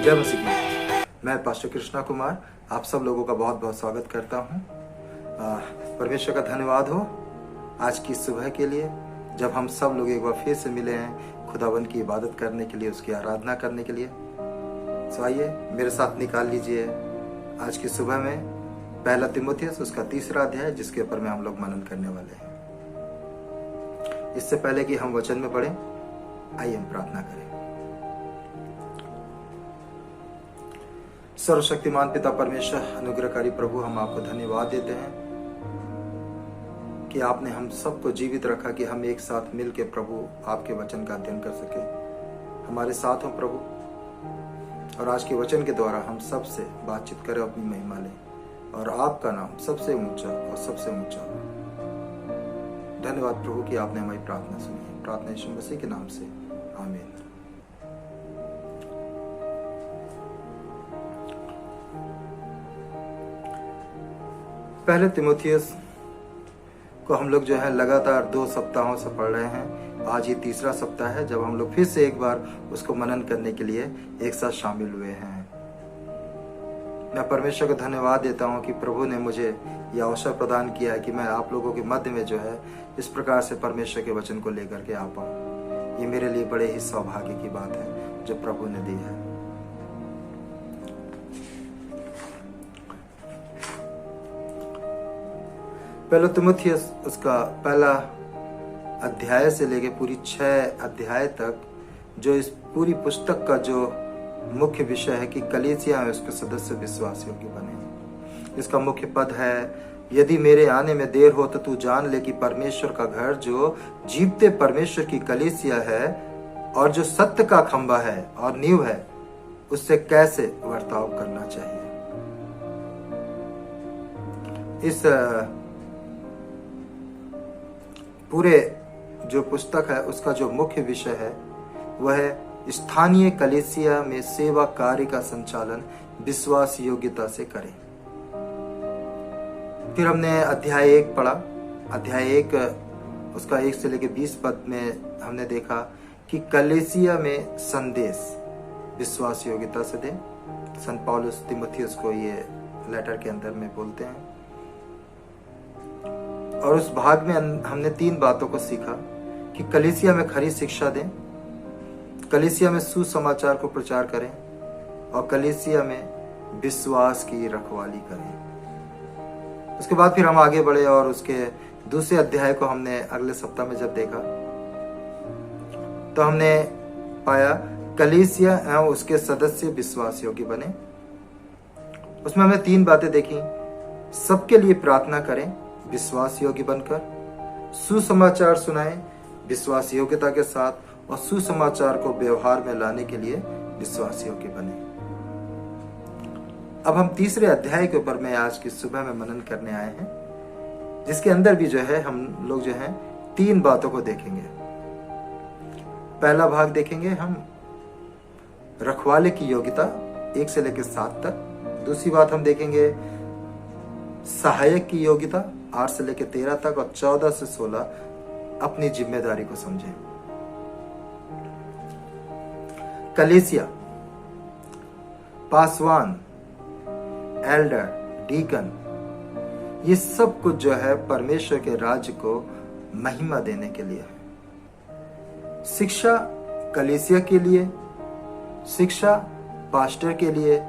जय मसीह की। मैं पास्टर कृष्णा कुमार आप सब लोगों का बहुत बहुत स्वागत करता हूँ। परमेश्वर का धन्यवाद हो आज की सुबह के लिए, जब हम सब लोग एक बार फिर से मिले हैं खुदावंद की इबादत करने के लिए, उसकी आराधना करने के लिए। सो आइए मेरे साथ निकाल लीजिए आज की सुबह में पहला तीमुथियुस उसका 3रा अध्याय, जिसके ऊपर में हम लोग मनन करने वाले हैं। इससे पहले कि हम वचन में पढ़ें, आइए हम प्रार्थना करें। सर्वशक्तिमान पिता परमेश्वर, अनुग्रहकारी प्रभु, हम आपको धन्यवाद देते हैं कि आपने हम सबको जीवित रखा कि हम एक साथ मिल के प्रभु आपके वचन का अध्ययन कर सके। हमारे साथ हो प्रभु, और आज के वचन के द्वारा हम सबसे बातचीत करें, अपनी महिमा लें और आपका नाम सबसे ऊंचा और सबसे ऊंचा हो। धन्यवाद प्रभु कि आपने हमारी प्रार्थना सुनी है। प्रार्थना यीशु मसीह के नाम से, आमीन। पहले तीमुथियुस को हम लोग लगातार 2 सप्ताहों से पढ़ रहे हैं। आज ये 3रा सप्ताह है जब हम लोग फिर से एक बार उसको मनन करने के लिए एक साथ शामिल हुए हैं। मैं परमेश्वर को धन्यवाद देता हूँ कि प्रभु ने मुझे यह अवसर प्रदान किया है कि मैं आप लोगों के मध्य में इस प्रकार से परमेश्वर के वचन को लेकर के आ पाऊँ। ये मेरे लिए बड़े ही सौभाग्य की बात है जो प्रभु ने दी है। पहला तीमुथियुस उसका पहला अध्याय से लेके पूरी 6 अध्याय तक जो इस पूरी पुस्तक का जो मुख्य विषय है कि कलीसिया में उसके सदस्य विश्वासियों के बने। इसका मुख्य पद है, यदि मेरे आने में देर हो तो तू जान ले कि परमेश्वर का घर जो जीवते परमेश्वर की कलीसिया है और जो सत्य का खंभा है और नींव है, उससे कैसे वर्ताव करना चाहिए। इस पूरे जो पुस्तक है उसका जो मुख्य विषय है वह है स्थानीय कलीसिया में सेवा कार्य का संचालन विश्वास योग्यता से करें। फिर हमने अध्याय 1 पढ़ा। अध्याय 1 उसका 1 से लेकर 20 पद में हमने देखा कि कलीसिया में संदेश विश्वास योग्यता से दें। संत पौलुस तीमुथियुस को ये लेटर के अंदर में बोलते हैं। और उस भाग में हमने 3 बातों को सीखा कि कलीसिया में खरी शिक्षा दें, कलीसिया में सुसमाचार को प्रचार करें और कलीसिया में विश्वास की रखवाली करें। उसके बाद फिर हम आगे बढ़े और उसके दूसरे अध्याय को हमने अगले सप्ताह में जब देखा तो हमने पाया कलीसिया एवं उसके सदस्य विश्वास योग्य बने। उसमें हमने 3 बातें देखी। सबके लिए प्रार्थना करें विश्वास योग्य बनकर, सुसमाचार सुनाएं विश्वास योग्यता के साथ, और सुसमाचार को व्यवहार में लाने के लिए विश्वास योग्य बने। अब हम 3रे अध्याय के ऊपर में आज की सुबह में मनन करने आए हैं, जिसके अंदर भी हम लोग 3 बातों को देखेंगे। पहला भाग देखेंगे हम रखवाले की योग्यता 1 से लेकर 7 तक। दूसरी बात हम देखेंगे सहायक की योग्यता 8 से लेकर 13 तक, और 14 से 16 अपनी जिम्मेदारी को समझें। कलीसिया, पासवान, एल्डर, डीकन, ये सब कुछ परमेश्वर के राज्य को महिमा देने के लिए है। शिक्षा कलीसिया के लिए, शिक्षा पास्टर के लिए,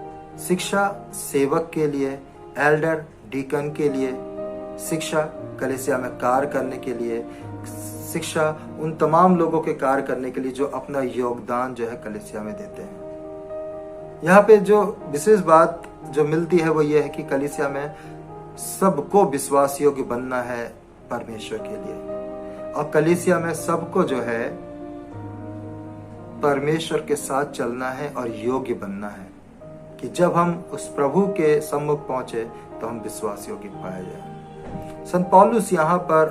शिक्षा सेवक के लिए, एल्डर डीकन के लिए, शिक्षा कलीसिया में कार्य करने के लिए, शिक्षा उन तमाम लोगों के कार्य करने के लिए जो अपना योगदान कलीसिया में देते हैं। यहाँ पे जो विशेष बात जो मिलती है वो ये है कि कलीसिया में सबको विश्वास योग्य बनना है परमेश्वर के लिए, और कलीसिया में सबको परमेश्वर के साथ चलना है और योग्य बनना है कि जब हम उस प्रभु के सम्मुख पहुंचे तो हम विश्वास योग्य पाए जाए। संत पौलुस यहाँ पर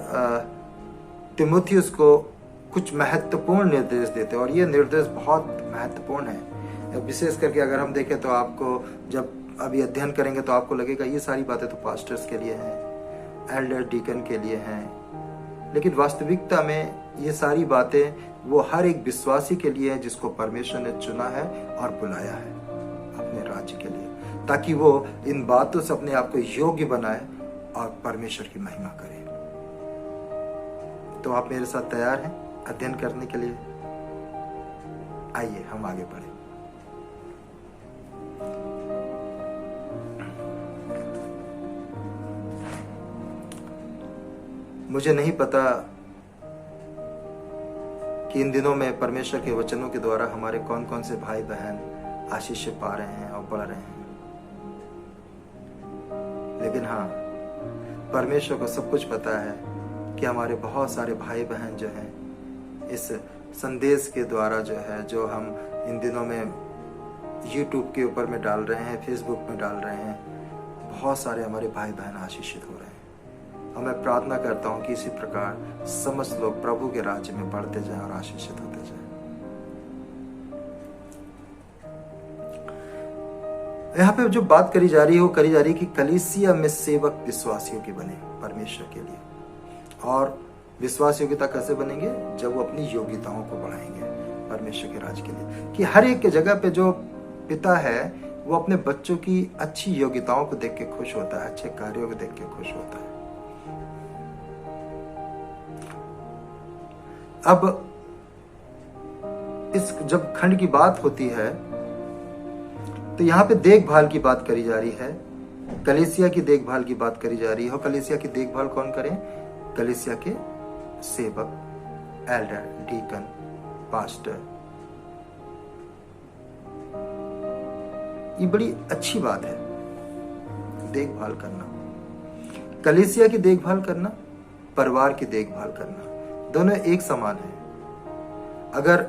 तीमुथियुस को कुछ महत्वपूर्ण निर्देश देते हैं, और ये निर्देश बहुत महत्वपूर्ण है। विशेष करके अगर हम देखें तो आपको जब अभी अध्ययन करेंगे तो आपको लगेगा ये सारी बातें तो पास्टर्स के लिए हैं, एल्डर डीकन के लिए हैं, लेकिन वास्तविकता में ये सारी बातें वो हर एक विश्वासी के लिए है जिसको परमेश्वर ने चुना है और बुलाया है। राज्य के लिए, ताकि वो इन बातों से अपने आप को योग्य बनाए और परमेश्वर की महिमा करे। तो आप मेरे साथ तैयार हैं अध्ययन करने के लिए? आइए हम आगे बढ़े। मुझे नहीं पता कि इन दिनों में परमेश्वर के वचनों के द्वारा हमारे कौन कौन से भाई बहन आशीष पा रहे हैं और बढ़ रहे हैं, लेकिन हाँ, परमेश्वर को सब कुछ पता है कि हमारे बहुत सारे भाई बहन जो हैं इस संदेश के द्वारा जो हम इन दिनों में YouTube के ऊपर में डाल रहे हैं, फेसबुक में डाल रहे हैं, बहुत सारे हमारे भाई बहन आशीषित हो रहे हैं। और मैं प्रार्थना करता हूं कि इसी प्रकार समस्त लोग प्रभु के राज्य में बढ़ते जाएं और आशीषित होते जाएं। यहाँ पे जो बात करी जा रही है वो करी जा रही है कि कलीसिया में सेवक विश्वासियों के बने परमेश्वर के लिए। और विश्वास योग्यता कैसे बनेंगे? जब वो अपनी योग्यताओं को बढ़ाएंगे परमेश्वर के राज्य के लिए। कि हर एक के जगह पे जो पिता है वो अपने बच्चों की अच्छी योग्यताओं को देख के खुश होता है, अच्छे कार्यों को देख के खुश होता है। अब इस जब खंड की बात होती है तो यहाँ पे देखभाल की बात करी जा रही है, कलीसिया की देखभाल की बात करी जा रही है। और कलीसिया की देखभाल कौन करें? कलीसिया के सेवक, एल्डर, डीकन, पास्टर। ये बड़ी अच्छी बात है, देखभाल करना, कलीसिया की देखभाल करना, परिवार की देखभाल करना, दोनों एक समान है। अगर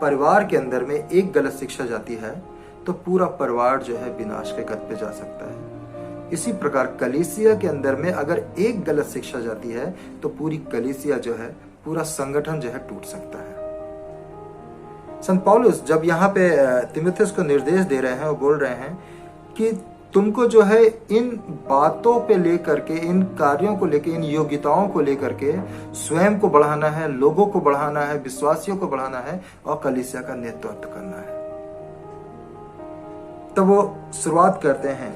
परिवार के अंदर में एक गलत शिक्षा जाती है तो पूरा परिवार जो है विनाश के कद पे जा सकता है। इसी प्रकार कलीसिया के अंदर में अगर एक गलत शिक्षा जाती है तो पूरी कलीसिया जो है, पूरा संगठन जो है टूट सकता है। संत पौलुस जब यहाँ पे तीमुथियुस को निर्देश दे रहे हैं, वो बोल रहे हैं कि तुमको जो है इन बातों पे लेकर के, इन कार्यों को लेकर, इन योग्यताओं को लेकर के स्वयं को बढ़ाना है, लोगों को बढ़ाना है, विश्वासियों को बढ़ाना है और कलीसिया का नेतृत्व करना है। तो वो शुरुआत करते हैं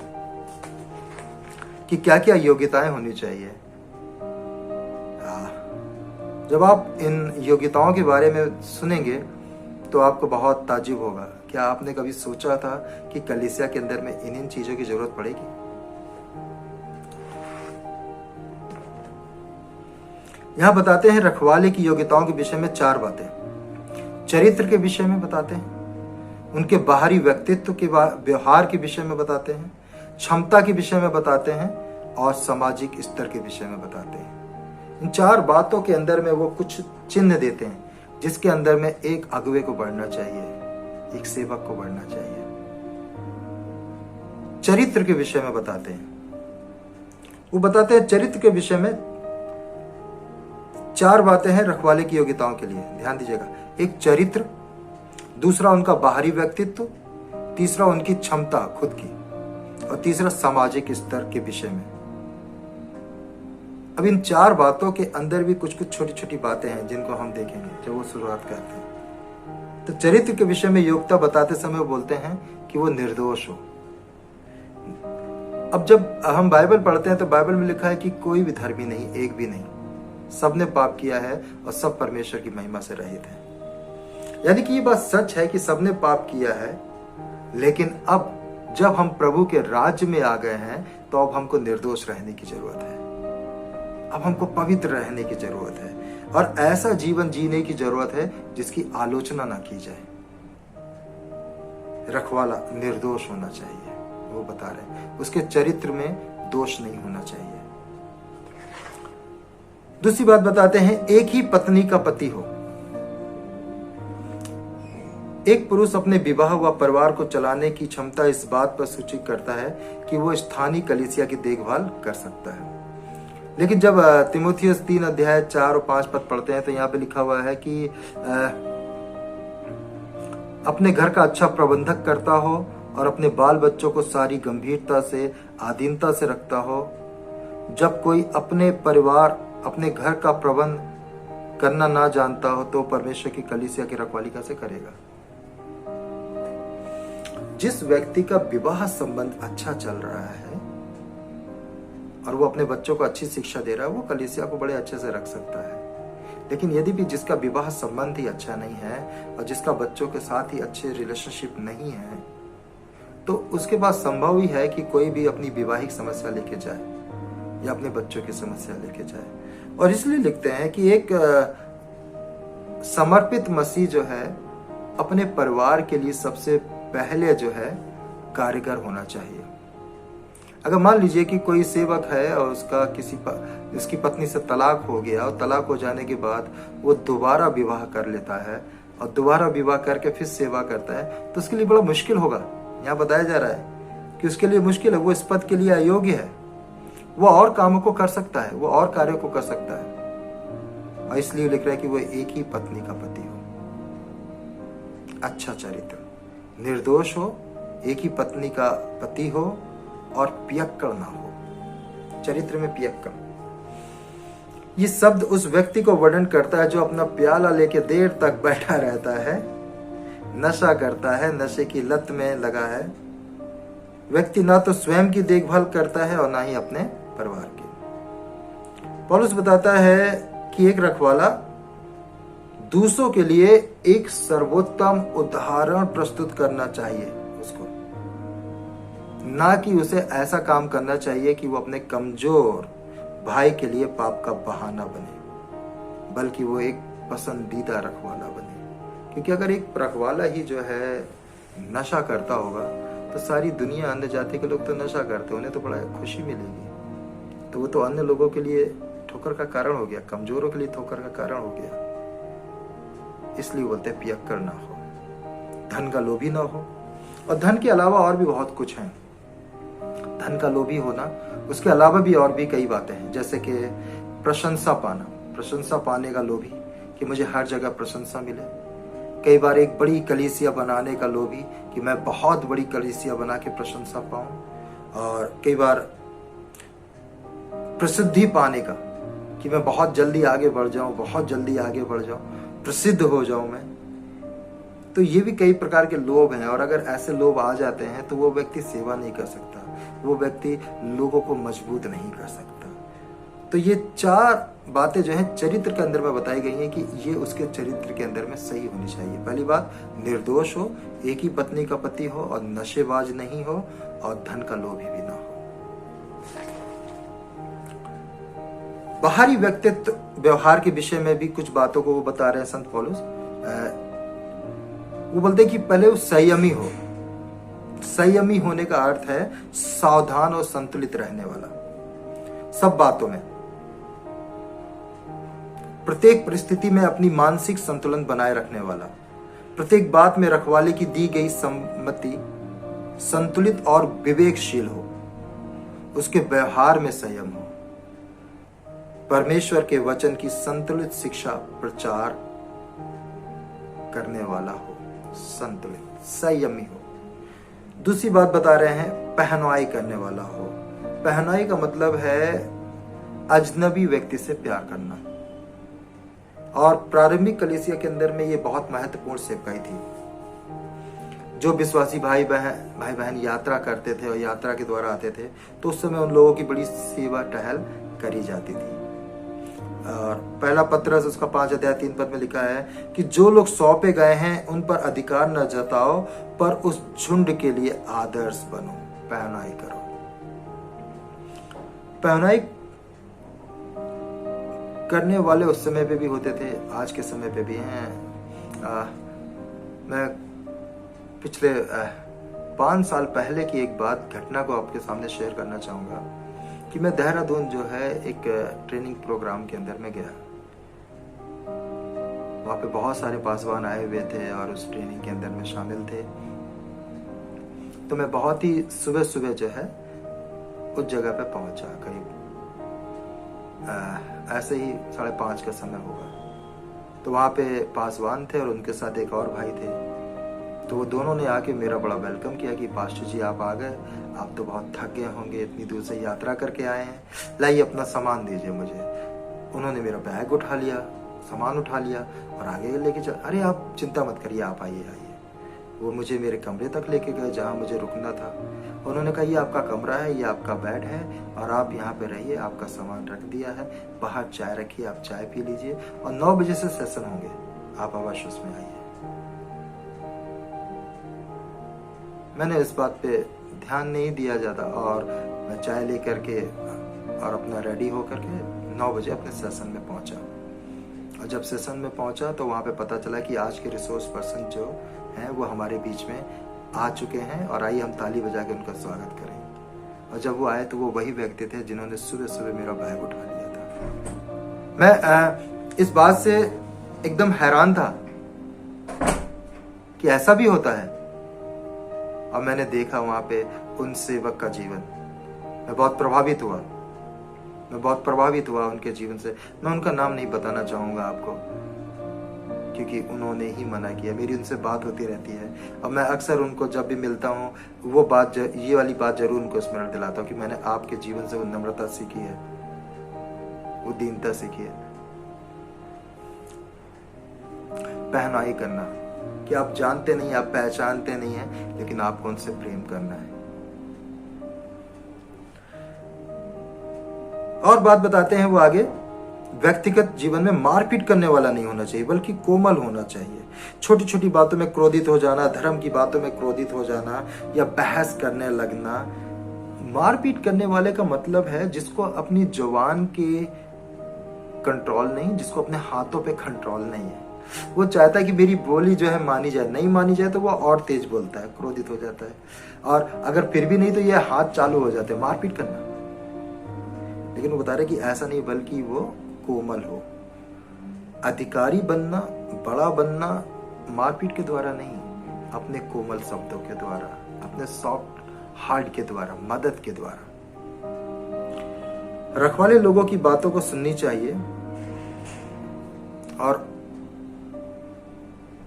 कि क्या क्या योग्यताएं होनी चाहिए। जब आप इन योग्यताओं के बारे में सुनेंगे तो आपको बहुत ताज्जुब होगा। क्या आपने कभी सोचा था कि कलीसिया के अंदर में इन चीजों की जरूरत पड़ेगी? यहां बताते हैं रखवाले की योग्यताओं के विषय में 4 बातें। चरित्र के विषय में बताते हैं, उनके बाहरी व्यक्तित्व के व्यवहार के विषय में बताते हैं, क्षमता के विषय में बताते हैं और सामाजिक स्तर के विषय में बताते हैं। इन 4 बातों के अंदर में वो कुछ चिन्ह देते हैं जिसके अंदर में एक अगुवे को बढ़ना चाहिए, एक सेवक को बढ़ना चाहिए। चरित्र के विषय में बताते हैं, वो बताते हैं चरित्र के विषय में 4 बातें हैं रखवाले की योग्यताओं के लिए। ध्यान दीजिएगा, एक चरित्र, दूसरा उनका बाहरी व्यक्तित्व, तीसरा उनकी क्षमता खुद की, और तीसरा सामाजिक स्तर के विषय में। अब इन 4 बातों के अंदर भी कुछ कुछ छोटी छोटी बातें हैं जिनको हम देखेंगे जब वो शुरुआत करते हैं। तो चरित्र के विषय में योग्यता बताते समय वो बोलते हैं कि वो निर्दोष हो। अब जब हम बाइबल पढ़ते हैं तो बाइबल में लिखा है कि कोई भी धर्मी नहीं, एक भी नहीं, सबने पाप किया है और सब परमेश्वर की महिमा से रहित है। यानी कि ये बात सच है कि सबने पाप किया है, लेकिन अब जब हम प्रभु के राज्य में आ गए हैं तो अब हमको निर्दोष रहने की जरूरत है। अब हमको पवित्र रहने की जरूरत है और ऐसा जीवन जीने की जरूरत है जिसकी आलोचना ना की जाए। रखवाला निर्दोष होना चाहिए, वो बता रहे हैं, उसके चरित्र में दोष नहीं होना चाहिए। दूसरी बात बताते हैं, एक ही पत्नी का पति हो। एक पुरुष अपने विवाह व परिवार को चलाने की क्षमता इस बात पर सूचित करता है कि वो स्थानीय कलीसिया की देखभाल कर सकता है। लेकिन जब तीमुथियुस 3 अध्याय 4 और 5 पद पढ़ते हैं तो यहाँ पे लिखा हुआ है कि अपने घर का अच्छा प्रबंधक करता हो और अपने बाल बच्चों को सारी गंभीरता से, आधीनता से रखता हो। जब कोई अपने परिवार, अपने घर का प्रबंध करना ना जानता हो तो परमेश्वर की कलीसिया की रखवाली कैसे करेगा? जिस व्यक्ति का विवाह संबंध अच्छा चल रहा है और वो अपने बच्चों को अच्छी शिक्षा दे रहा है, वो कलीसिया को बड़े अच्छे से रख सकता है। लेकिन यदि भी जिसका विवाह संबंध ही अच्छा नहीं है और जिसका बच्चों के साथ ही अच्छे रिलेशनशिप नहीं है, तो उसके पास संभव ही है कि कोई भी अपनी विवाहिक समस्या लेके जाए या अपने बच्चों की समस्या लेके जाए। और इसलिए लिखते हैं कि एक समर्पित मसीह जो है अपने परिवार के लिए सबसे पहले जो है कारीगर होना चाहिए। अगर मान लीजिए कि कोई सेवक है और उसकी पत्नी से तलाक हो गया और तलाक हो जाने के बाद वो दोबारा विवाह कर लेता है और दोबारा विवाह करके फिर सेवा करता है, तो उसके लिए बड़ा मुश्किल होगा। यहाँ बताया जा रहा है कि उसके लिए मुश्किल है, वो इस पद के लिए अयोग्य है। वो और कामों को कर सकता है, वो और कार्यों को कर सकता है, और इसलिए लिख रहा है कि वो एक ही पत्नी का पति हो, अच्छा चरित्र, निर्दोष हो, एक ही पत्नी का पति हो और पियक्कड़ ना हो, चरित्र में पियक्कड़। ये शब्द उस व्यक्ति को वर्णन करता है जो अपना प्याला लेके देर तक बैठा रहता है, नशा करता है, नशे की लत में लगा है। व्यक्ति ना तो स्वयं की देखभाल करता है और ना ही अपने परिवार की। पौलुस बताता है कि एक रखवाला दूसरों के लिए एक सर्वोत्तम उदाहरण प्रस्तुत करना चाहिए उसको, ना कि उसे ऐसा काम करना चाहिए कि वो अपने कमजोर भाई के लिए पाप का बहाना बने, बल्कि वो एक पसंदीदा रखवाला बने। क्योंकि अगर एक रखवाला ही जो है नशा करता होगा तो सारी दुनिया, अन्य जाति के लोग तो नशा करते, उन्हें तो बड़ा खुशी मिलेगी, तो वो तो अन्य लोगों के लिए ठोकर का कारण हो गया, कमजोरों के लिए ठोकर का कारण हो गया। इसलिए बोलते हैं पियक्कड़ ना हो, धन का लोभी ना हो। और धन के अलावा और भी बहुत कुछ है। धन का लोभी होना, उसके अलावा भी और भी कई बातें हैं, जैसे कि प्रशंसा पाना, प्रशंसा पाने का लोभी कि मुझे हर जगह प्रशंसा मिले। कई बार एक बड़ी कलीसिया बनाने का लोभी कि मैं बहुत बड़ी कलीसिया बना के प्रशंसा पाऊं। और कई बार प्रसिद्धि पाने का कि मैं बहुत जल्दी आगे बढ़ जाऊं, बहुत जल्दी आगे बढ़ जाऊं, प्रसिद्ध हो जाऊं मैं। तो ये भी कई प्रकार के लोभ हैं, और अगर ऐसे लोभ आ जाते हैं तो वो व्यक्ति सेवा नहीं कर सकता, वो व्यक्ति लोगों को मजबूत नहीं कर सकता। तो ये चार बातें जो है चरित्र के अंदर में बताई गई हैं कि ये उसके चरित्र के अंदर में सही होनी चाहिए। पहली बात, निर्दोष हो, एक ही पत्नी का पति हो और नशेबाज नहीं हो और धन का लोभी भी ना हो। बाहरी व्यक्तित्व व्यवहार के विषय में भी कुछ बातों को वो बता रहे हैं संत पौलुस। वो बोलते हैं कि पहले वो संयमी हो। संयमी होने का अर्थ है सावधान और संतुलित रहने वाला, सब बातों में, प्रत्येक परिस्थिति में अपनी मानसिक संतुलन बनाए रखने वाला, प्रत्येक बात में रखवाले की दी गई सम्मति संतुलित और विवेकशील हो, उसके व्यवहार में संयम हो, परमेश्वर के वचन की संतुलित शिक्षा प्रचार करने वाला हो, संतुलित संयमी हो। दूसरी बात बता रहे हैं, पहनवाई करने वाला हो। पहनवाई का मतलब है अजनबी व्यक्ति से प्यार करना, और प्रारंभिक कलीसिया के अंदर में ये बहुत महत्वपूर्ण सेवकाई थी। जो विश्वासी भाई बहन यात्रा करते थे और यात्रा के द्वारा आते थे, तो उस समय उन लोगों की बड़ी सेवा टहल करी जाती थी। और पहला पत्रस उसका 5:3 में लिखा है कि जो लोग सौंपे गए हैं उन पर अधिकार न जताओ, पर उस झुंड के लिए आदर्श बनो, पहनाई करो। पहनाई करने वाले उस समय पे भी होते थे, आज के समय पे भी हैं। मैं पिछले 5 साल पहले की एक घटना को आपके सामने शेयर करना चाहूँगा कि मैं देहरादून जो है एक ट्रेनिंग प्रोग्राम के अंदर में गया। वहाँ पे बहुत सारे पासवान आए हुए थे और उस ट्रेनिंग के अंदर में शामिल थे। तो मैं बहुत ही सुबह जो है उस जगह पे पहुंचा, करीब ऐसे ही 5:30 का समय होगा। तो वहाँ पे पासवान थे और उनके साथ एक और भाई थे। तो वो दोनों ने आके मेरा बड़ा वेलकम किया कि पास्टर जी आप आ गए, आप तो बहुत थक गए होंगे, इतनी दूर से यात्रा करके आए हैं, लाइए अपना सामान दीजिए मुझे। उन्होंने मेरा बैग उठा लिया, सामान उठा लिया और आगे लेके चल। अरे आप चिंता मत करिए, आप आइए। वो मुझे मेरे कमरे तक लेके गए जहाँ मुझे रुकना था। उन्होंने कहा ये आपका कमरा है, ये आपका बेड है और आप यहाँ पे रहिए, आपका सामान रख दिया है, बाहर चाय रखिए, आप चाय पी लीजिए और 9 बजे से सेशन होंगे, आप आवास में आइए। मैंने इस बात पे ध्यान नहीं दिया ज़्यादा और मैं चाय लेकर के और अपना रेडी होकर के 9 बजे अपने सेशन में पहुंचा। और जब सेशन में पहुंचा तो वहाँ पे पता चला कि आज के रिसोर्स पर्सन जो हैं वो हमारे बीच में आ चुके हैं और आइए हम ताली बजा के उनका स्वागत करें। और जब वो आए तो वो वही व्यक्ति थे जिन्होंने सुबह सुबह मेरा बैग उठा लिया था। मैं इस बात से एकदम हैरान था कि ऐसा भी होता है। और मैंने देखा वहाँ पे उन सेवक का जीवन, मैं बहुत प्रभावित हुआ उनके जीवन से। मैं उनका नाम नहीं बताना चाहूँगा आपको क्योंकि उन्होंने ही मना किया। मेरी उनसे बात होती रहती है और मैं अक्सर उनको जब भी मिलता हूँ ये वाली बात जरूर उनको स्मरण दिलाता हूँ कि मैंने आपके जीवन से वो नम्रता सीखी है, वो दीनता सीखी है, पहनाई करना कि आप जानते नहीं, आप पहचानते नहीं हैं, लेकिन आपको उनसे प्रेम करना है। और बात बताते हैं वो आगे, व्यक्तिगत जीवन में मारपीट करने वाला नहीं होना चाहिए बल्कि कोमल होना चाहिए। छोटी छोटी बातों में क्रोधित हो जाना, धर्म की बातों में क्रोधित हो जाना या बहस करने लगना, मारपीट करने वाले का मतलब है जिसको अपनी जुबान के कंट्रोल नहीं, जिसको अपने हाथों पे कंट्रोल नहीं है। वो चाहता है कि मेरी बोली जो है मानी जाए, नहीं मानी जाए तो वो और तेज बोलता है, क्रोधित हो जाता है और अगर फिर भी नहीं तो ये हाथ चालू हो जाते हैं मारपीट करना। लेकिन वो बता रहे कि ऐसा नहीं बल्कि वो कोमल हो। अधिकारी बनना, बड़ा बनना मारपीट के द्वारा नहीं, अपने कोमल शब्दों के द्वारा, अपने सॉफ्ट हार्ट के द्वारा, मदद के द्वारा। रखवाले लोगों की बातों को सुननी चाहिए और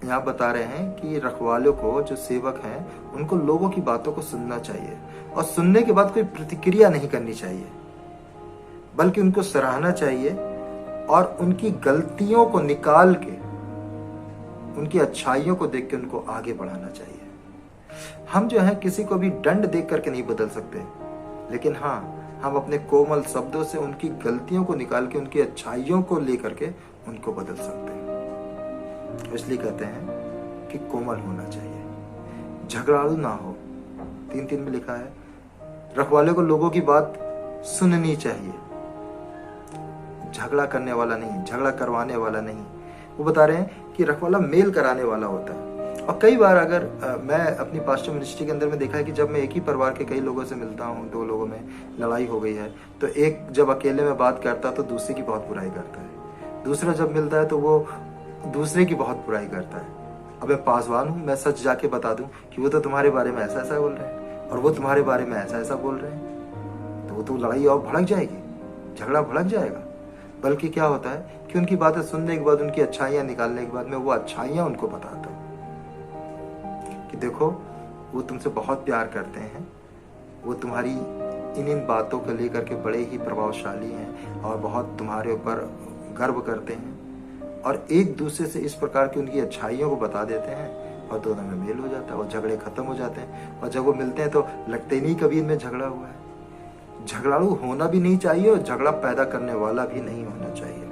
यहाँ बता रहे हैं कि रखवालों को, जो सेवक हैं, उनको लोगों की बातों को सुनना चाहिए और सुनने के बाद कोई प्रतिक्रिया नहीं करनी चाहिए बल्कि उनको सराहना चाहिए और उनकी गलतियों को निकाल के, उनकी अच्छाइयों को देख के उनको आगे बढ़ाना चाहिए। हम जो है किसी को भी दंड देख करके नहीं बदल सकते, लेकिन हाँ, हम अपने कोमल शब्दों से उनकी गलतियों को निकाल के उनकी अच्छाइयों को लेकर के उनको बदल सकते हैं। इसलिए कहते हैं कि कोमल होना चाहिए, झगड़ालू ना हो। 3:3 में लिखा है रखवाले को लोगों की बात सुननी चाहिए, झगड़ा करने वाला नहीं, झगड़ा करवाने वाला नहीं। वो बता रहे हैं कि रखवाला मेल कराने वाला होता है। और कई बार अगर मैं अपनी पास्टर मिनिस्ट्री के अंदर में देखा है कि जब मैं एक ही परिवार के कई लोगों से मिलता हूँ, 2 लोगों में लड़ाई हो गई है तो एक जब अकेले में बात करता है तो दूसरे की बहुत बुराई करता है, दूसरा जब मिलता है तो वो दूसरे की बहुत बुराई करता है। अब मैं पासवान हूँ, मैं सच जाके बता दूं कि वो तो तुम्हारे बारे में ऐसा ऐसा बोल रहे हैं और वो तुम्हारे बारे में ऐसा ऐसा बोल रहे हैं, तो वो तो लड़ाई और भड़क जाएगी, झगड़ा भड़क जाएगा। बल्कि क्या होता है कि उनकी बातें सुनने के बाद, उनकी अच्छाइयाँ निकालने के बाद मैं वो अच्छाइयाँ उनको बताता हूँ कि देखो वो तुमसे बहुत प्यार करते हैं, वो तुम्हारी इन बातों को लेकर के बड़े ही प्रभावशाली हैं और बहुत तुम्हारे ऊपर गर्व करते हैं और एक दूसरे से इस प्रकार की उनकी अच्छाइयों को बता देते हैं और दोनों में मेल हो जाता है और झगड़े खत्म हो जाते हैं। और जब वो मिलते हैं तो लगते ही नहीं कभी इनमें झगड़ा हुआ है। झगड़ालू होना भी नहीं चाहिए और झगड़ा पैदा करने वाला भी नहीं होना चाहिए।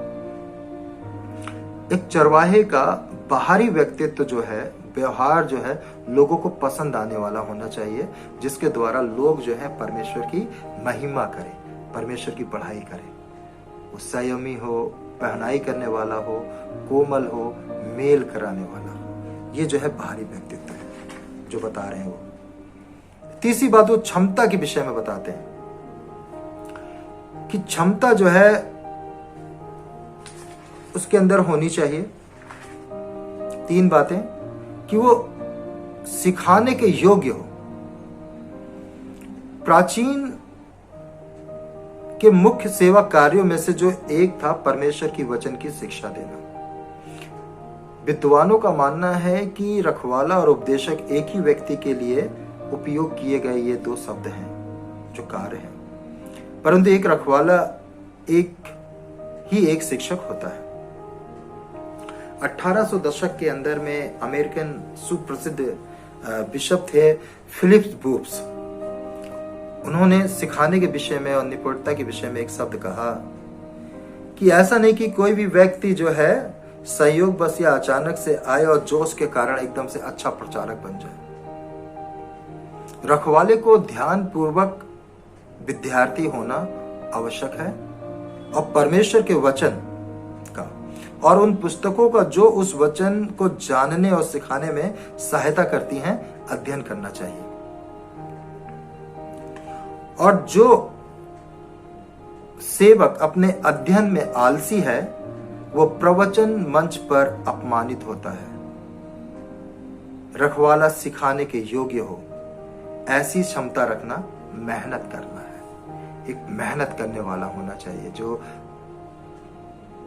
एक चरवाहे का बाहरी व्यक्तित्व जो है, व्यवहार जो है, लोगों को पसंद आने वाला होना चाहिए, जिसके द्वारा लोग जो है परमेश्वर की महिमा करें, परमेश्वर की बढ़ाई करें। वो संयमी हो, पहनाई करने वाला हो, कोमल हो, मेल कराने वाला हो। ये जो है बाहरी व्यक्तित्व है जो बता रहे हैं वो। तीसरी बात वो क्षमता के विषय में बताते हैं कि क्षमता जो है उसके अंदर होनी चाहिए। 3 बातें कि वो सिखाने के योग्य हो। प्राचीन के मुख्य सेवा कार्यों में से जो एक था परमेश्वर की वचन की शिक्षा देना। विद्वानों का मानना है कि रखवाला और उपदेशक एक ही व्यक्ति के लिए उपयोग किए गए ये 2 शब्द हैं जो कार्य हैं, परंतु एक रखवाला एक शिक्षक होता है। 1800 दशक के अंदर में अमेरिकन सुप्रसिद्ध बिशप थे फिलिप्स बूब्स। उन्होंने सिखाने के विषय में और निपुणता के विषय में एक शब्द कहा कि ऐसा नहीं कि कोई भी व्यक्ति जो है संयोग बस या अचानक से आए और जोश के कारण एकदम से अच्छा प्रचारक बन जाए। रखवाले को ध्यान पूर्वक विद्यार्थी होना आवश्यक है और परमेश्वर के वचन का और उन पुस्तकों का जो उस वचन को जानने और सिखाने में सहायता करती हैं अध्ययन करना चाहिए। और जो सेवक अपने अध्ययन में आलसी है वो प्रवचन मंच पर अपमानित होता है। रखवाला सिखाने के योग्य हो ऐसी क्षमता रखना मेहनत करना है। एक मेहनत करने वाला होना चाहिए जो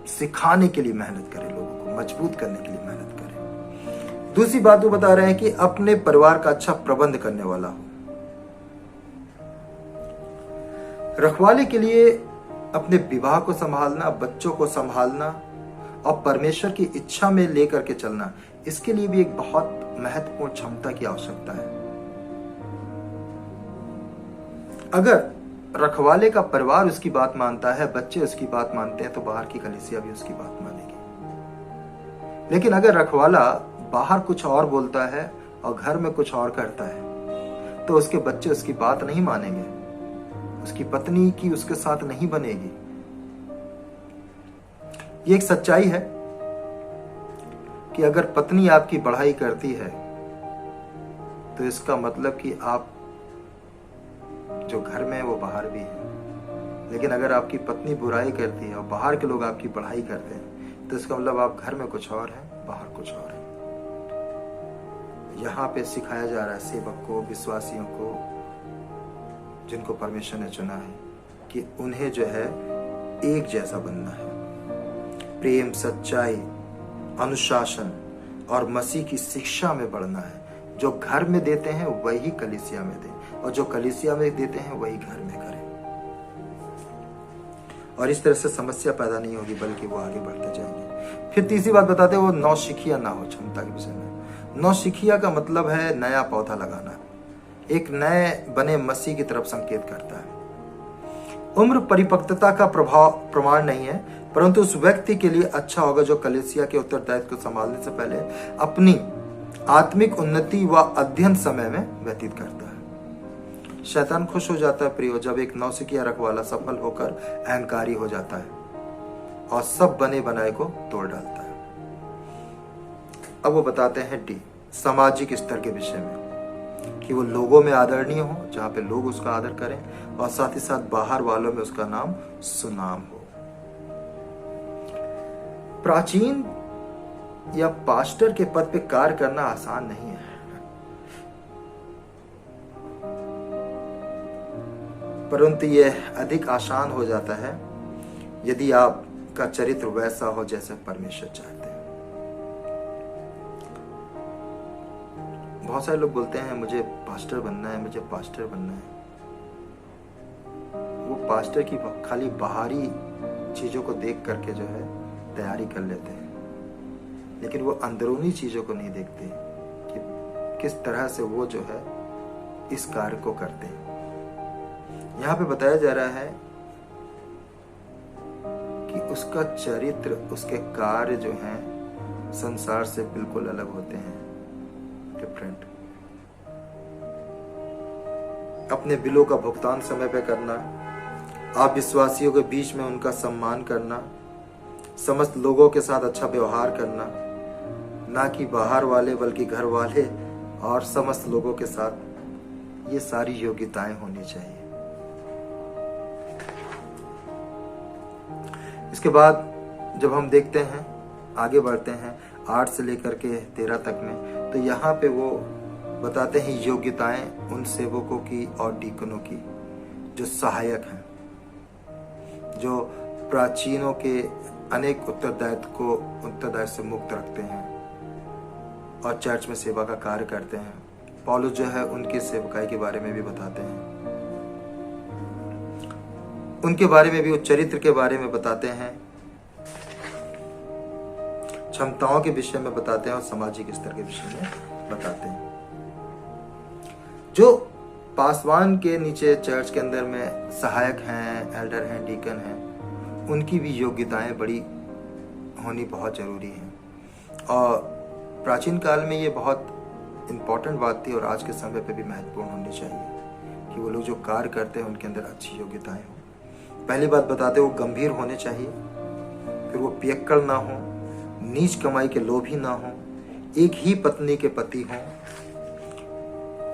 सिखाने के लिए मेहनत करे, लोगों को मजबूत करने के लिए मेहनत करे। दूसरी बात वो बता रहे हैं कि अपने परिवार का अच्छा प्रबंध करने वाला हो। रखवाले के लिए अपने विवाह को संभालना, बच्चों को संभालना और परमेश्वर की इच्छा में लेकर के चलना, इसके लिए भी एक बहुत महत्वपूर्ण क्षमता की आवश्यकता है। अगर रखवाले का परिवार उसकी बात मानता है, बच्चे उसकी बात मानते हैं, तो बाहर की कलीसिया भी उसकी बात मानेगी। लेकिन अगर रखवाला बाहर कुछ और बोलता है और घर में कुछ और करता है तो उसके बच्चे उसकी बात नहीं मानेंगे, उसकी पत्नी की उसके साथ नहीं बनेगी। ये एक सच्चाई है कि अगर पत्नी आपकी बढ़ाई करती है तो इसका मतलब कि आप जो घर में है वो बाहर भी है। लेकिन अगर आपकी पत्नी बुराई करती है और बाहर के लोग आपकी बढ़ाई करते हैं तो इसका मतलब आप घर में कुछ और है, बाहर कुछ और है। यहाँ पे सिखाया जा रहा है सेवक को, विश्वासियों को, जिनको परमेश्वर ने चुना है, कि उन्हें जो है एक जैसा बनना है। प्रेम, सच्चाई, अनुशासन और मसीह की शिक्षा में बढ़ना है। जो घर में देते हैं वही कलीसिया में दें और जो कलीसिया में देते हैं वही घर में करें। और इस तरह से समस्या पैदा नहीं होगी बल्कि वो आगे बढ़ते जाएंगे। फिर तीसरी बात बताते हैं वो नौसिखिया ना हो क्षमता के विषय में। नौसिखिया का मतलब है नया पौधा लगाना, एक नए बने मसीह की तरफ संकेत करता है। उम्र परिपक्वता का प्रमाण नहीं है, परंतु उस व्यक्ति के लिए अच्छा होगा जो कलीसिया के उत्तरदायित्व को संभालने से पहले अपनी आत्मिक उन्नति व अध्ययन समय में व्यतीत करता है। शैतान खुश हो जाता है प्रियो जब एक नौसिखिया रखवाला सफल होकर अहंकारी हो जाता है और सब बने बनाए को तोड़ डालता है। अब वो बताते हैं डी, सामाजिक स्तर के विषय में, कि वो लोगों में आदरणीय हो, जहां पे लोग उसका आदर करें, और साथ ही साथ बाहर वालों में उसका नाम सुनाम हो। प्राचीन या पास्टर के पद पे कार्य करना आसान नहीं है, परंतु यह अधिक आसान हो जाता है यदि आपका चरित्र वैसा हो जैसे परमेश्वर चाहते हैं। बहुत सारे लोग बोलते हैं मुझे पास्टर बनना है, मुझे पास्टर बनना है। वो पास्टर की खाली बाहरी चीजों को देख करके जो है तैयारी कर लेते हैं, लेकिन वो अंदरूनी चीजों को नहीं देखते कि किस तरह से वो जो है इस कार्य को करते हैं। यहाँ पे बताया जा रहा है कि उसका चरित्र, उसके कार्य जो हैं संसार से बिल्कुल अलग होते हैं, डिफरेंट। अपने बिलों का भुगतान समय पे करना, आप विश्वासियों के बीच में उनका सम्मान करना, समस्त लोगों के साथ अच्छा व्यवहार करना, ना कि बाहर वाले बल्कि घर वाले और समस्त लोगों के साथ, ये सारी योग्यताएं होनी चाहिए। इसके बाद जब हम देखते हैं, आगे बढ़ते हैं 8 से लेकर के 13 तक में, तो यहाँ पे वो बताते हैं योग्यताएं उन सेवकों की और डीकनों की जो सहायक हैं, जो प्राचीनों के अनेक उत्तरदायित्व से मुक्त रखते हैं और चर्च में सेवा का कार्य करते हैं। पौलुस जो है उनकी सेवकाई के बारे में भी बताते हैं, उनके बारे में भी, उस चरित्र के बारे में बताते हैं, क्षमताओं के विषय में बताते हैं और सामाजिक स्तर के विषय में बताते हैं। जो पासवान के नीचे चर्च के अंदर में सहायक हैं, एल्डर हैं, डीकन हैं, उनकी भी योग्यताएं बड़ी होनी बहुत जरूरी है। और प्राचीन काल में ये बहुत इम्पोर्टेंट बात थी और आज के समय पे भी महत्वपूर्ण होनी चाहिए कि वो लोग जो कार्य करते हैं उनके अंदर अच्छी योग्यताएं हो। पहली बात बताते वो गंभीर होने चाहिए, फिर वो पियक्कड़ ना हो, नीच कमाई के लोभी ना हो, एक ही पत्नी के पति हों,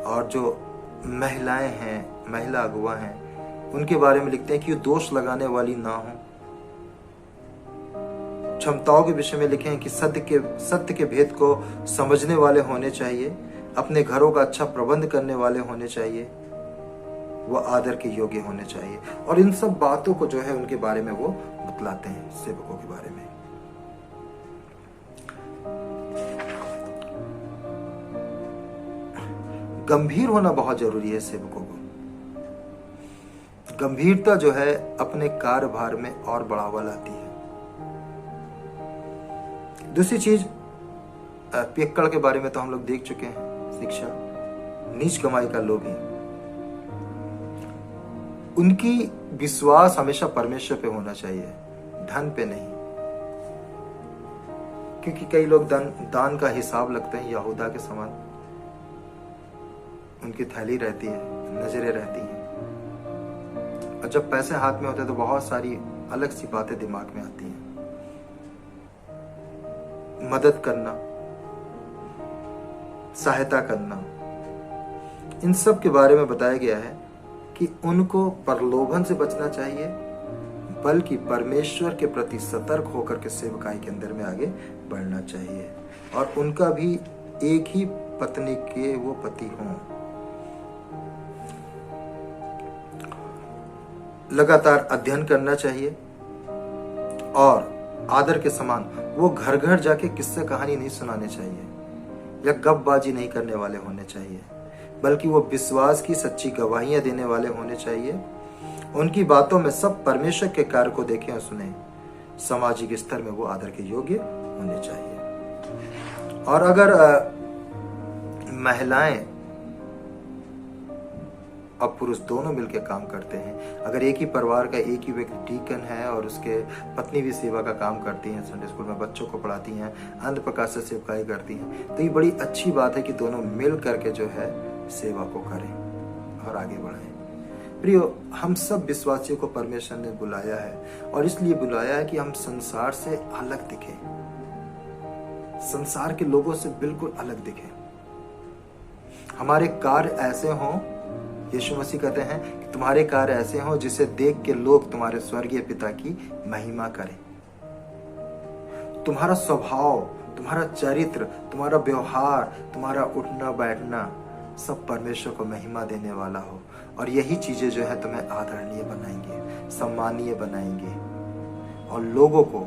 और जो महिलाएं हैं, महिला अगुवा हैं, उनके बारे में लिखते हैं कि वो दोष लगाने वाली ना हो। क्षमताओं के विषय में लिखे हैं कि सत्य के भेद को समझने वाले होने चाहिए, अपने घरों का अच्छा प्रबंध करने वाले होने चाहिए, वो आदर के योग्य होने चाहिए। और इन सब बातों को जो है उनके बारे में वो बतलाते हैं, सेवकों के बारे में। गंभीर होना बहुत जरूरी है सेवकों को। गंभीरता जो है अपने कार्यभार में और बढ़ावा लाती है। दूसरी चीज, पियक्कड़ के बारे में तो हम लोग देख चुके हैं, शिक्षा, नीच कमाई का लोभी। उनकी विश्वास हमेशा परमेश्वर पे होना चाहिए, धन पे नहीं। क्योंकि कई लोग दान का हिसाब लगते हैं, यहूदा के समान उनकी थैली रहती है, नजरें रहती हैं, और जब पैसे हाथ में होते हैं तो बहुत सारी अलग सी बातें दिमाग में आती हैं। मदद करना, सहायता करना, इन सब के बारे में बताया गया है कि उनको प्रलोभन से बचना चाहिए, बल्कि परमेश्वर के प्रति सतर्क होकर के सेवकाई के अंदर में आगे बढ़ना चाहिए। और उनका भी एक ही पत्नी के वो पति हों। लगातार अध्ययन करना चाहिए और आदर के समान वो घर घर जाके किस्से कहानी नहीं सुनाने चाहिए या गपबाजी नहीं करने वाले होने चाहिए, बल्कि वो विश्वास की सच्ची गवाहियां देने वाले होने चाहिए। उनकी बातों में सब परमेश्वर के कार्य को देखें और सुने। सामाजिक स्तर में वो आदर के योग्य होने चाहिए। और अगर महिलाएं और पुरुष दोनों मिलकर काम करते हैं, अगर एक ही परिवार का एक ही व्यक्ति डीकन है और उसके पत्नी भी सेवा का काम करती हैं, संडे स्कूल में बच्चों को पढ़ाती हैं, अन्य प्रकार से सेवकाई करती हैं, तो ये बड़ी अच्छी बात है कि दोनों मिल करके जो है सेवा को करें और आगे बढ़ें। प्रियो, हम सब विश्वासियों को परमेश्वर ने बुलाया है और इसलिए बुलाया है कि हम संसार से अलग दिखें, संसार के लोगों से बिल्कुल अलग दिखें। हमारे कार्य ऐसे हों, यीशु मसीह कहते हैं कि तुम्हारे कार्य ऐसे हों जिसे देख के लोग तुम्हारे स्वर्गीय पिता की महिमा करें। तुम्हारा स्वभाव, तुम्हारा चरित्र, तुम्हारा व्यवहार, तुम्हारा उठना बैठना सब परमेश्वर को महिमा देने वाला हो। और यही चीजें जो है तुम्हें आदरणीय बनाएंगे, सम्मानीय बनाएंगे और लोगों को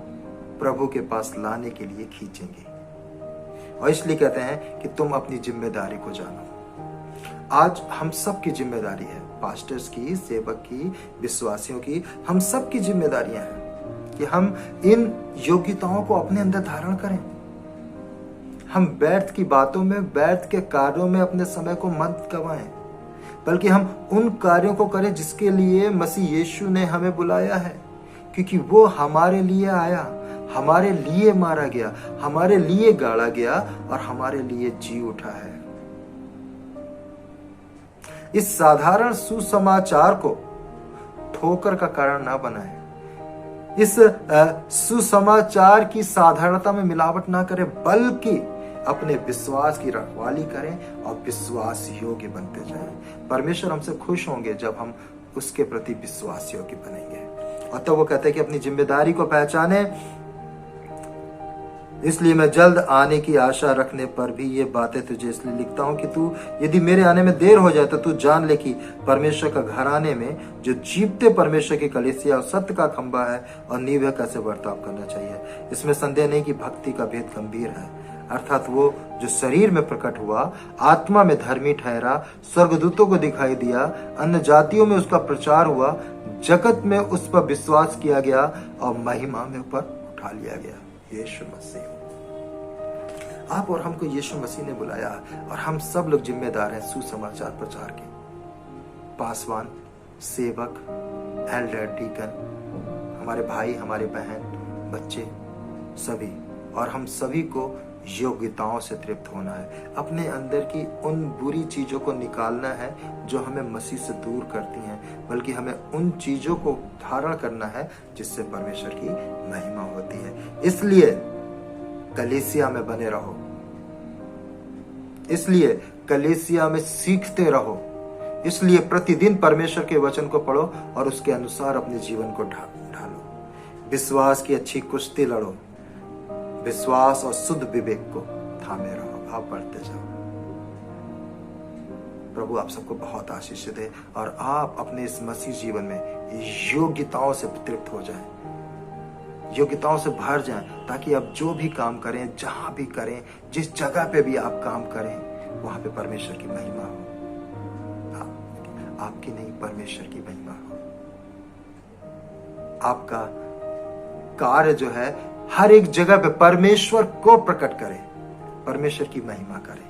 प्रभु के पास लाने के लिए खींचेंगे। और इसलिए कहते हैं कि तुम अपनी जिम्मेदारी को जानो। आज हम सब की जिम्मेदारी है, पास्टर्स की, सेवक की, विश्वासियों की, हम सब की जिम्मेदारियां हैं कि हम इन योग्यताओं को अपने अंदर धारण करें। हम व्यर्थ की बातों में, व्यर्थ के कार्यों में अपने समय को मत गवाएं, बल्कि हम उन कार्यों को करें जिसके लिए मसीह यीशु ने हमें बुलाया है, क्योंकि वो हमारे लिए आया, हमारे लिए मारा गया, हमारे लिए गाड़ा गया और हमारे लिए जी उठा है। इस साधारण सुसमाचार को ठोकर का कारण ना बनाए। इस सुसमाचार की साधारणता में मिलावट ना करें, बल्कि अपने विश्वास की रखवाली करें और विश्वास योग्य बनते जाएं। परमेश्वर हमसे खुश होंगे जब हम उसके प्रति विश्वास योग्य बनेंगे। और तब वो कहते हैं कि अपनी जिम्मेदारी को पहचाने। इसलिए मैं जल्द आने की आशा रखने पर भी ये बातें तुझे इसलिए लिखता हूं कि तू यदि मेरे आने में देर हो जाए तो तू जान ले कि परमेश्वर का घराने में जो जीवते परमेश्वर की कलीसिया और सत्य का खंबा है और नींव है, कैसे बर्ताव करना चाहिए। इसमें संदेह नहीं कि भक्ति का भेद गंभीर है, अर्थात वो जो शरीर में प्रकट हुआ, आत्मा में धर्मी ठहरा, स्वर्गदूतों को दिखाई दिया, अन्य जातियों में उसका प्रचार हुआ, जगत में उस पर विश्वास किया गया और महिमा में ऊपर उठा लिया गया। यीशु मसीह। आप और हमको यीशु मसीह ने बुलाया और हम सब लोग जिम्मेदार हैं सुसमाचार प्रचार के। पासवान, सेवक, एल्डर, डीकन, हमारे भाई, हमारे बहन, बच्चे सभी, और हम सभी को योग्यताओं से तृप्त होना है। अपने अंदर की उन बुरी चीजों को निकालना है जो हमें मसीह से दूर करती हैं, बल्कि हमें उन चीजों को धारण करना है जिससे परमेश्वर की महिमा होती है। इसलिए कलीसिया में बने रहो, इसलिए कलीसिया में सीखते रहो, इसलिए प्रतिदिन परमेश्वर के वचन को पढ़ो और उसके अनुसार अपने जीवन को ढालो। विश्वास की अच्छी कुश्ती लड़ो, विश्वास और शुद्ध विवेक को थामे रहो। आप बढ़ते जाओ। प्रभु आप सबको बहुत आशीष दे और आप अपने इस मसीह जीवन में योग्यताओं से तृप्त हो जाएं, योग्यताओं से भर जाएं, ताकि आप जो भी काम करें, जहां भी करें, जिस जगह पे भी आप काम करें, वहां पे परमेश्वर की महिमा हो। आपकी नहीं, परमेश्वर की महिमा हो। आपका कार्य जो है हर एक जगह पे परमेश्वर को प्रकट करे, परमेश्वर की महिमा करे।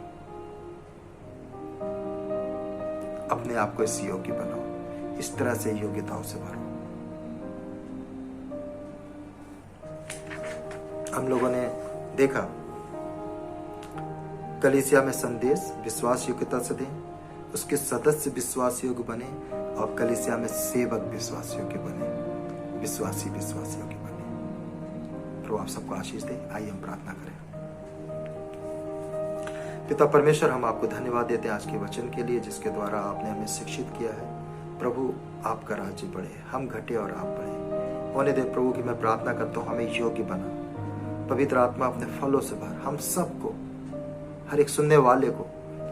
अपने आप को इस योग्य बनाओ, इस तरह से योग्यताओं से भरो। हम लोगों ने देखा कलीसिया में संदेश विश्वास योग्यता से दें, उसके सदस्य विश्वास योग्य बने और कलीसिया में सेवक विश्वास योग्य बने, विश्वासी विश्वास योग्य बने। प्रभु आप सबको आशीष दे। आइए हम प्रार्थना करें। पिता परमेश्वर, हम आपको धन्यवाद देते हैं आज के वचन के लिए, जिसके द्वारा आपने हमें शिक्षित किया है। प्रभु आपका राज्य बढ़े, हम घटे और आप बढ़े। होने दे प्रभु की मैं प्रार्थना करता हूँ, हमें योग्य बना। पवित्र आत्मा अपने फलों से भर हम सबको, हर एक सुनने वाले को,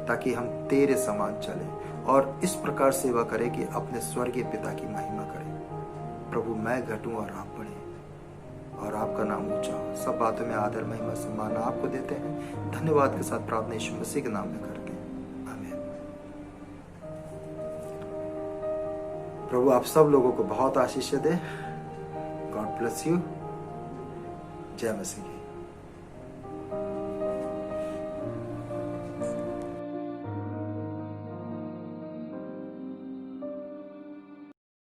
ताकि हम तेरे समान चले और इस प्रकार सेवा करें कि अपने स्वर्गीय पिता की महिमा करें। प्रभु मैं घटूं और आप बढ़े और आपका नाम ऊंचा हो। सब बातों में आदर, महिमा, सम्मान आपको देते हैं। धन्यवाद के साथ प्रार्थना यीशु मसीह के नाम में करते हैं, आमीन। प्रभु आप सब लोगों को बहुत आशीष दे। God bless you. जय मसीह।